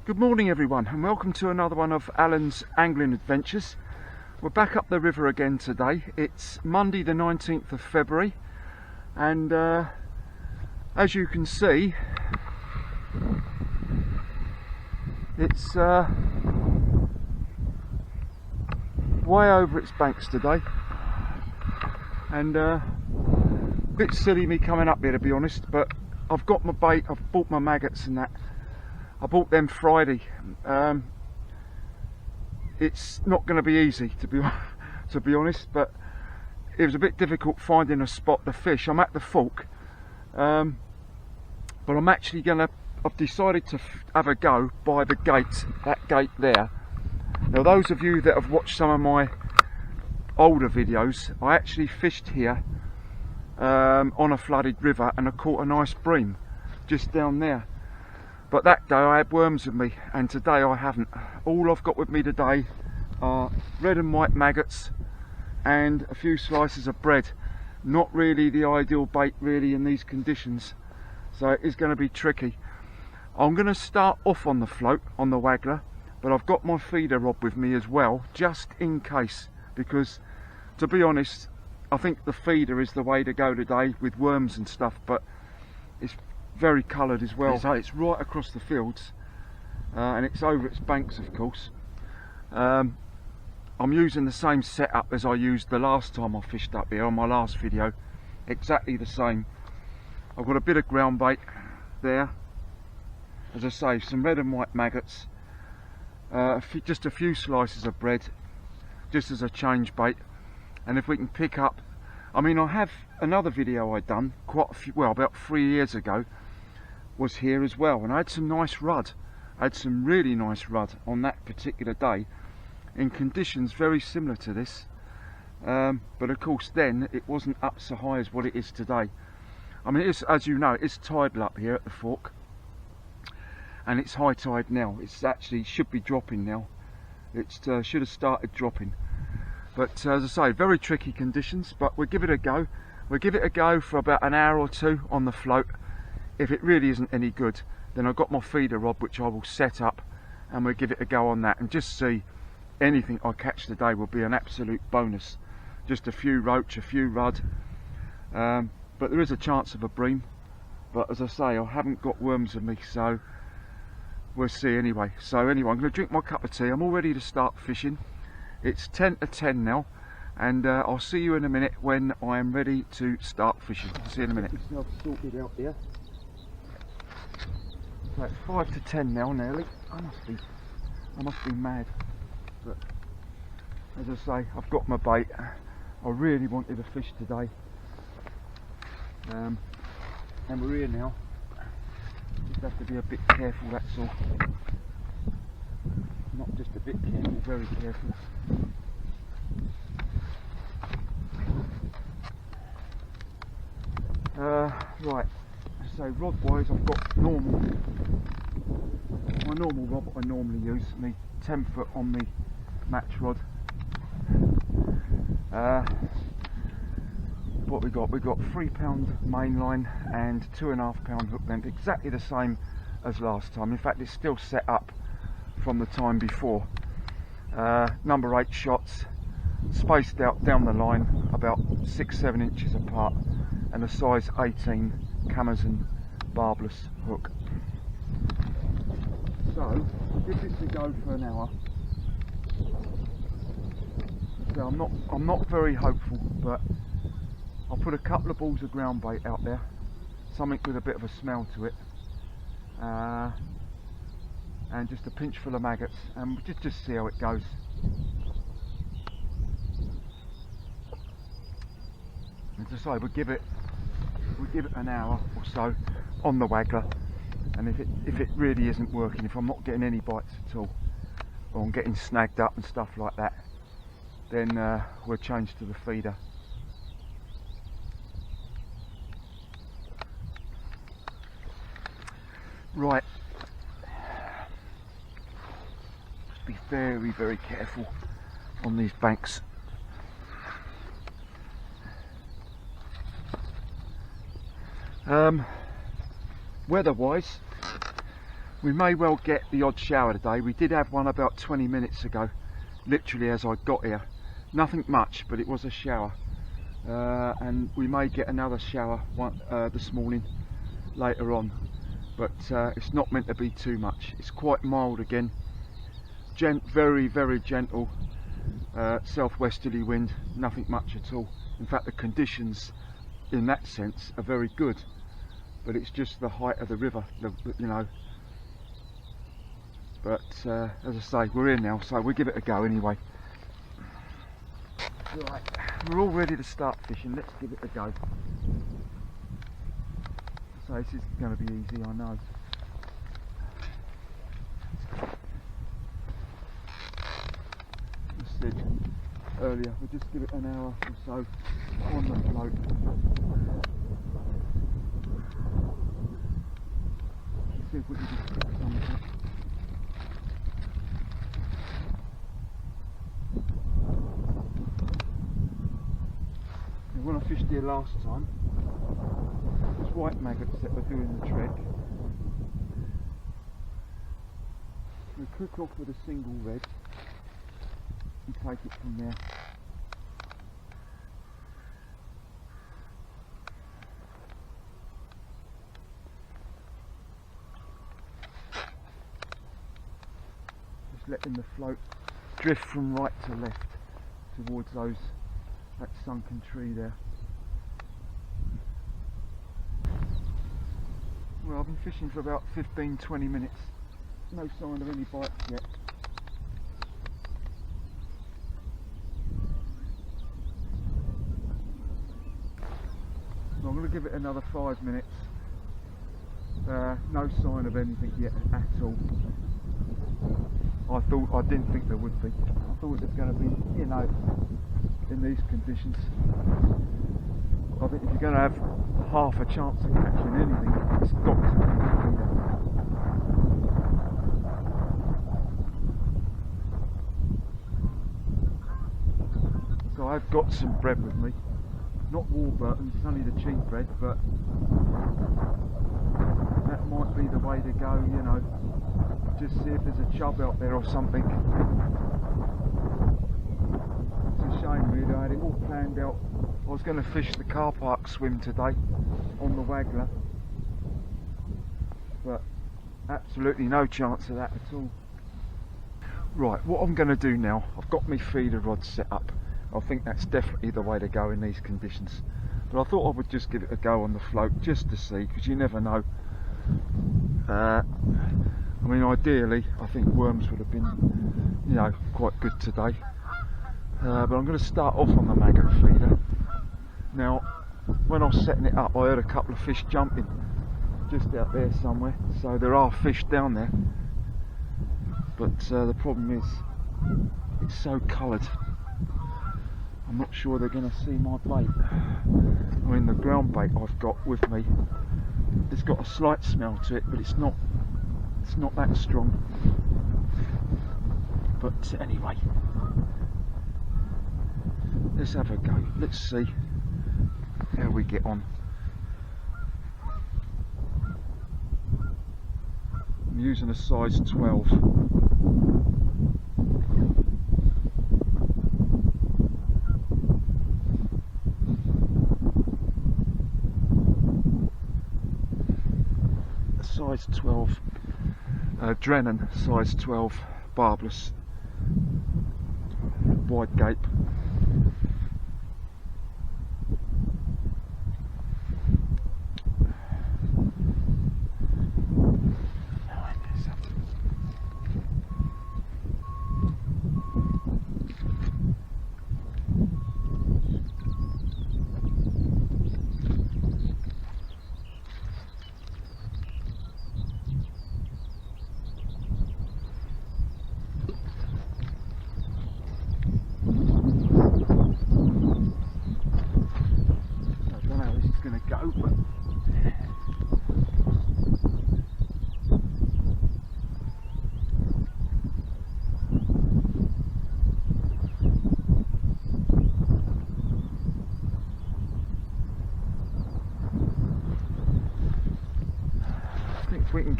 Good morning everyone, and welcome to another one of Alan's angling adventures. We're back up the river again today. It's Monday the 19th of February, and as you can see, it's way over its banks today, and a bit silly me coming up here, to be honest, but I've got my bait, I've bought my maggots and that. I bought them Friday. It's not going to be easy to be honest, but it was a bit difficult finding a spot to fish. I'm at the fork, but I'm actually I've decided to have a go by the gate, that gate there. Now those of you that have watched some of my older videos, I actually fished here on a flooded river, and I caught a nice bream just down there. But that day I had worms with me, and today I haven't. All I've got with me today are red and white maggots and a few slices of bread. Not really the ideal bait really in these conditions, so it is going to be tricky. I'm going to start off on the float, on the waggler, but I've got my feeder rod with me as well, just in case, because to be honest, I think the feeder is the way to go today with worms and stuff, but it's very coloured as well. So it's right across the fields, and it's over its banks, of course. I'm using the same setup as I used the last time I fished up here on my last video, exactly the same. I've got a bit of ground bait there, as I say, some red and white maggots, just a few slices of bread, just as a change bait. And if we can pick up, I mean, I have another video I done quite a few, well, about 3 years ago, was here as well, and I had some nice rudd. I had some really nice rudd on that particular day in conditions very similar to this, but of course then it wasn't up so high as what it is today. I mean, it's, as you know, it's tidal up here at the fork, and it's high tide now. It's actually should be dropping now. It should have started dropping, but as I say, very tricky conditions, but we'll give it a go. We'll give it a go for about an hour or two on the float. If it really isn't any good, then I've got my feeder rod which I will set up, and we'll give it a go on that and just see. Anything I catch today will be an absolute bonus. Just a few roach, a few rudd, but there is a chance of a bream. But as I say, I haven't got worms with me, so we'll see anyway. So anyway, I'm going to drink my cup of tea. I'm all ready to start fishing. It's 10 to 10 now, and I'll see you in a minute when I am ready to start fishing. See you in a minute. Myself sorted out here. So it's 5 to 10 now nearly. I must be mad. But as I say, I've got my bait. I really wanted to fish today, and we're here now. Just have to be a bit careful, that's all. Not just a bit careful, very careful. Right, so rod wise, I've got my normal rod that I normally use, my 10-foot Omni Match rod. What we got? We got 3 pound mainline and 2.5 pound hook length, exactly the same as last time. In fact, it's still set up from the time before. Number 8 shots, spaced out down the line about 6-7 inches apart, and a size 18 Kamasan Barbless hook. So I'll give this a go for an hour. So I'm not very hopeful, but I'll put a couple of balls of ground bait out there, something with a bit of a smell to it, and just a pinch full of maggots, and just see how it goes. As I say, we'll give it an hour or so on the waggler, and if it really isn't working, if I'm not getting any bites at all, or I'm getting snagged up and stuff like that, then we'll change to the feeder. Right, just be very, very careful on these banks. Weather-wise, We may well get the odd shower today. We did have one about 20 minutes ago, literally as I got here. Nothing much, but it was a shower. And we may get another shower this morning later on, but it's not meant to be too much. It's quite mild again, very gentle southwesterly wind, nothing much at all. In fact, the conditions in that sense are very good, but it's just the height of the river, you know. But as I say, we're in now, so we'll give it a go anyway. Right, we're all ready to start fishing. Let's give it a go. So this is going to be easy, I know. As I said earlier, we'll just give it an hour or so on the float. Let's see if we can just pick some of it. When I fished here last time, it was white maggots that were doing the trick. We cook off with a single red and take it from there. Just letting the float drift from right to left towards that sunken tree there. Well, I've been fishing for about 15-20 minutes. No sign of any bites yet. So I'm going to give it another 5 minutes. No sign of anything yet at all. I didn't think there would be. I thought it was going to be, you know, in these conditions. I think if you're going to have half a chance of catching anything, it's got to be a feeder. So I've got some bread with me, not Warburton, it's only the cheap bread, but that might be the way to go, you know. Just see if there's a chub out there or something. It's a shame really, I had it all planned out. I was going to fish the car park swim today on the Waggler, but absolutely no chance of that at all. Right, what I'm going to do now, I've got my feeder rod set up. I think that's definitely the way to go in these conditions, but I thought I would just give it a go on the float just to see, because you never know. I mean, ideally I think worms would have been, you know, quite good today, but I'm going to start off on the maggot feeder. Now, when I was setting it up, I heard a couple of fish jumping just out there somewhere, so there are fish down there, but the problem is it's so coloured, I'm not sure they're going to see my bait. I mean, the ground bait I've got with me, it's got a slight smell to it, but it's not that strong. But anyway, let's have a go. Let's see how we get on. I'm using a size 12. A size 12 Drennan size 12 Barbless wide gape.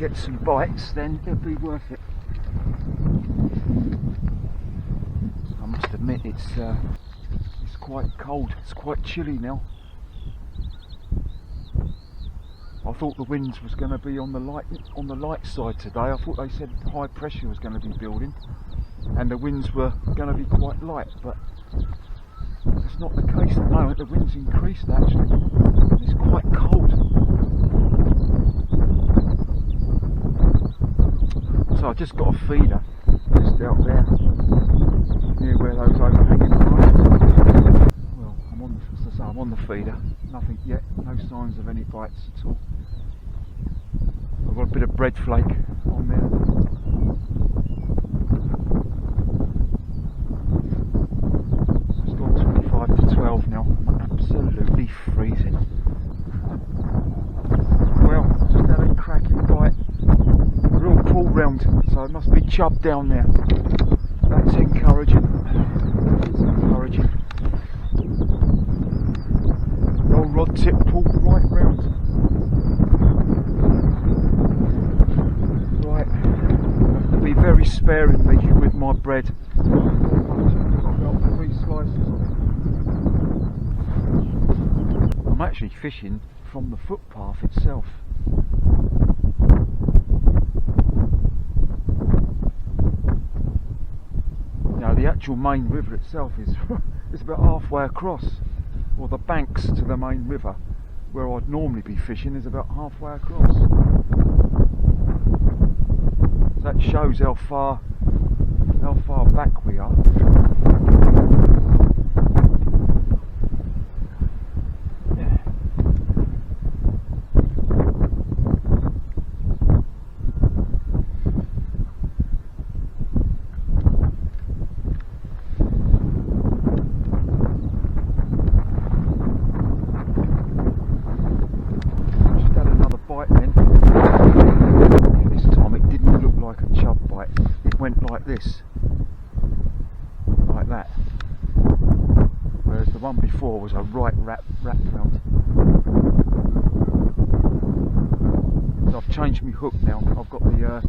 get some bites, then it'll be worth it. I must admit it's quite cold, it's quite chilly now. I thought the winds was going to be on the light side today. I thought they said high pressure was going to be building and the winds were going to be quite light, but it's not the case at the moment. The wind's increased actually. It's quite cold. So I just got a feeder just out there near where those overhanging are. Well, I'm on the feeder. Nothing yet. No signs of any bites at all. I've got a bit of bread flake on there. It's gone 25 to 12 now. I'm absolutely freezing. Well, just had a cracking bite. A real pull round, so it must be chub down there. That's encouraging. It's encouraging. The old rod tip pulled right round. Right, I have to be very sparingly with my bread. I've got about 3 slices of it. I'm actually fishing from the footpath itself. Now the actual main river itself is about halfway across, or the banks to the main river where I'd normally be fishing is about halfway across. So that shows how far back we are. Like that, whereas the one before was a right wrap round. So I've changed my hook now. I've got the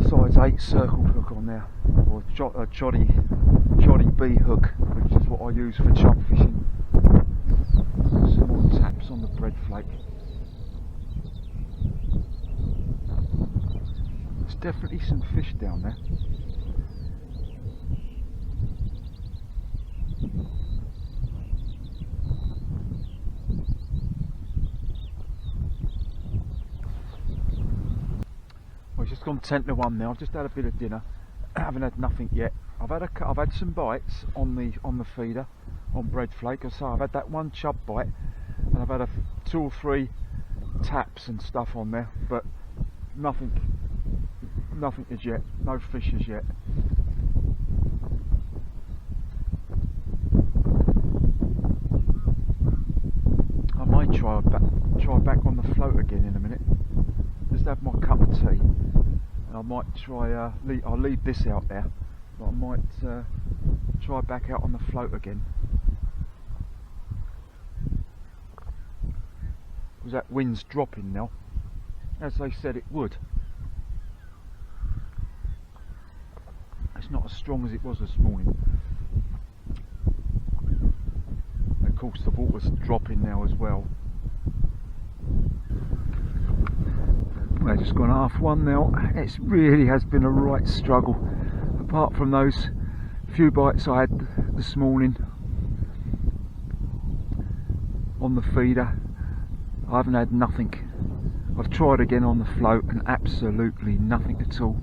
size 8 circled hook on there, or a Choddy B hook, which is what I use for chub fishing. Some more taps on the bread flake. There's definitely some fish down there. Well, it's just gone 10 to 1 now. I've just had a bit of dinner. I haven't had nothing yet. I've had some bites on the feeder on bread flake. So I've had that one chub bite, and I've had 2 or 3 taps and stuff on there, but nothing as yet. No fish as yet. I might try back on the float again in a minute. Just have my cup of tea, and I might try. I'll leave this out there, but I might try back out on the float again. Because that wind's dropping now, as they said it would. It's not as strong as it was this morning. And of course the water's dropping now as well. We're just gone half 1 now. It really has been a right struggle. Apart from those few bites I had this morning on the feeder, I haven't had nothing. I've tried again on the float and absolutely nothing at all.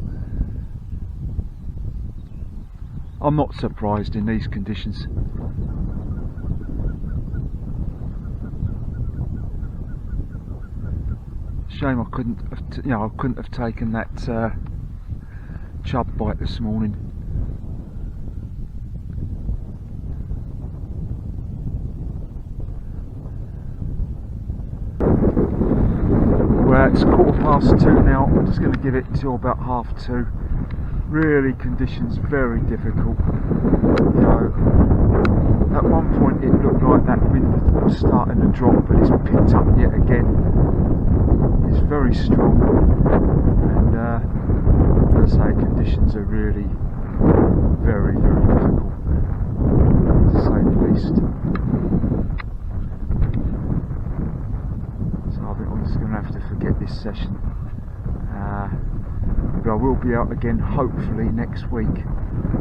I'm not surprised in these conditions. Shame I couldn't have taken that chub bite this morning. Well, it's 2:15 now. I'm just going to give it till about 2:30. really conditions very difficult. You know, at one point it looked like that wind was starting to drop, but it's picked up yet again. It's very strong, and as I say, conditions are really very difficult, to say the least. So I think I'm just going to have to forget this session. But I will be out again hopefully next week,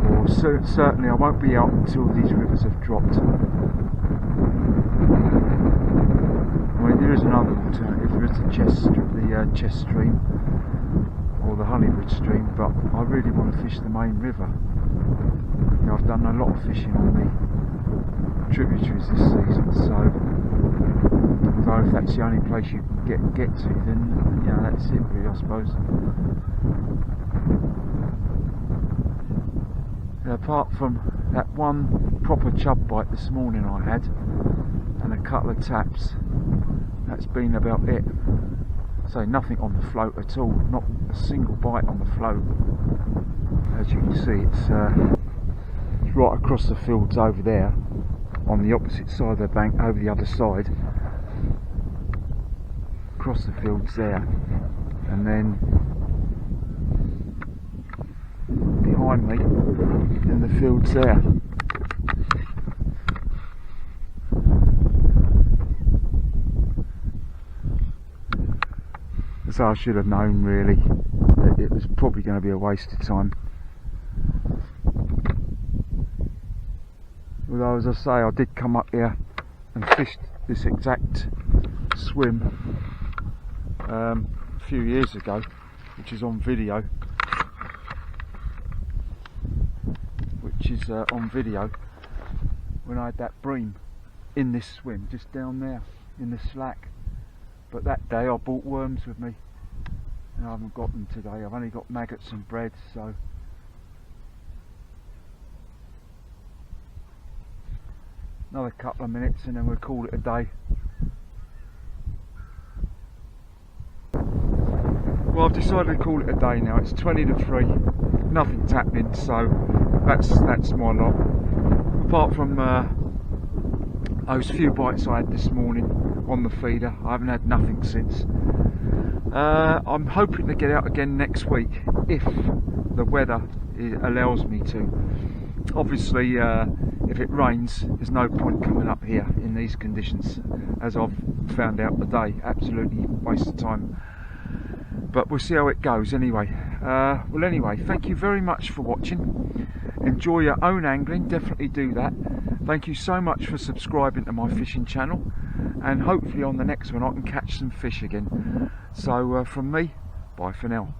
or certainly I won't be out until these rivers have dropped. I mean, there is another alternative. There is the Chest stream or the Honeywood stream, but I really want to fish the main river. You know, I've done a lot of fishing on the tributaries this season, so although if that's the only place you can get to, then you know, that's it really, I suppose. Apart from that one proper chub bite this morning I had, and a couple of taps, that's been about it. So nothing on the float at all, not a single bite on the float. As you can see, it's right across the fields over there, on the opposite side of the bank, over the other side, across the fields there, and then behind me in the fields there. So I should have known really that it was probably going to be a waste of time. Although, as I say, I did come up here and fished this exact swim a few years ago, which is on video. When I had that bream in this swim just down there in the slack. But that day I brought worms with me, and I haven't got them today. I've only got maggots and bread, so another couple of minutes and then we'll call it a day. Well, I've decided to call it a day now. It's 20 to 3, nothing's happening, so that's my lot. Apart from those few bites I had this morning on the feeder, I haven't had nothing since. I'm hoping to get out again next week if the weather allows me to. Obviously, if it rains, there's no point coming up here in these conditions, as I've found out today. Absolutely waste of time. But we'll see how it goes anyway. Well, anyway, thank you very much for watching. Enjoy your own angling, definitely do that. Thank you so much for subscribing to my fishing channel, and hopefully on the next one I can catch some fish again. So from me, bye for now.